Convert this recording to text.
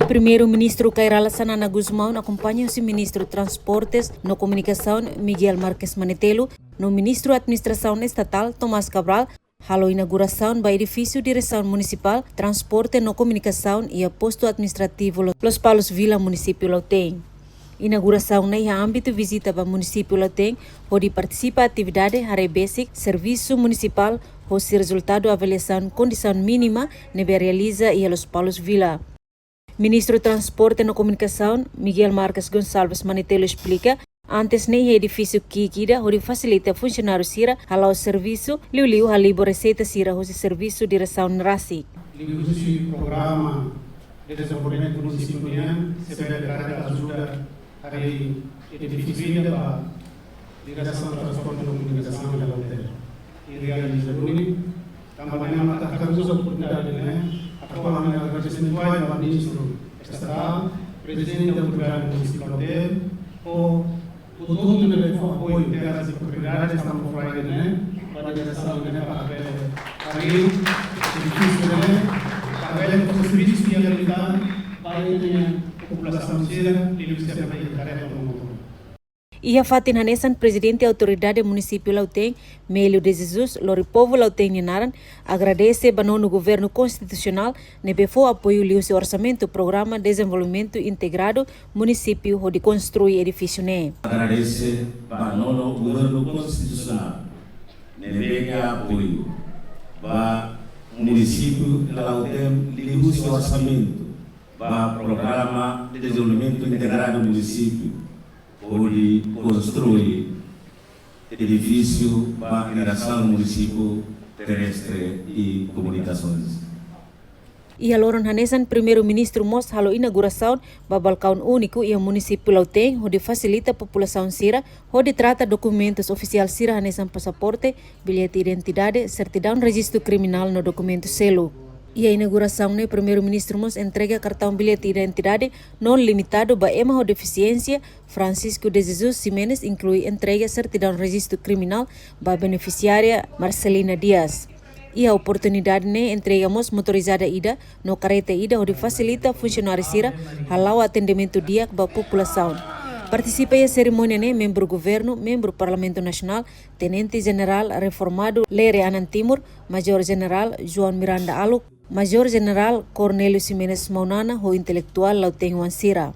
Primeiro-Ministro Cairala Sanana Guzmão acompanha-se Ministro Transportes no Comunicação Miguel Marques Manetelo, no Ministro Administração Estatal Tomás Cabral, a inauguração do edifício Direção Municipal, Transporte no Comunicação e posto administrativo Los Palos Vila, município Lautém. Inauguração no âmbito visita para o município Lautém, onde participa a atividade Hare Basic, Serviço Municipal, onde resultado da avaliação condição mínima nebe realiza e Los Palos Vila. Ministro Transporte e Comunicação, Miguel Marques Gonçalves Manetelo explica, antes nem edifício Kikida, onde facilita funcionários Sira, o serviço, liu a libo receita Sira, o serviço direção RASI. Liu programa de desenvolvimento do município se vai ajuda a edifício da direção transporte e comunicação da hotel. E realiza o também temos a oportunidade, atualmente agradecimento ao ministro estatal, presidente da autoridade municipal dele, o todo o apoio das propriedades estamos fazendo, para a direção para ele, para o serviço de habilidade para a população cira e o sistema de tarefa do mundo. E a Fatin Hanesan, presidente da autoridade município Lautém, Mélio de Jesus, Lori Povo Lautém Ninaran, agradece no governo constitucional, nebefo apoio ao seu orçamento programa desenvolvimento integrado município onde construir edifício né. Agradece no governo constitucional, nebega apoio para município Lautém liu seu orçamento para programa de desenvolvimento integrado município onde construir edifício para a geração do município terrestre e comunicações. E a Loron Hanesan, primeiro-ministro mos halo inauguração do balcão único e o município Lautém, onde facilita a população Sira, onde trata documentos oficiais Sira Hanesan passaporte, bilhete de identidade, certidão registro criminal no documento selo. E a inauguração do primeiro-ministro mos entrega cartão bilhete de identidade não limitado para ema deficiência. Francisco de Jesus Ximenes inclui entrega certidão registro criminal para beneficiária Marcelina Dias. E a oportunidade ne entregamos motorizada ida no carreta ida onde facilita funcionário Sira halau atendimento dia para a população. Participa em cerimônia né membro do governo, membro do Parlamento Nacional, Tenente General reformado Lere Anan Timur, Major General João Miranda Aluk, Major General Cornélio Ximenes Maunana, o intelectual Lautém Sira.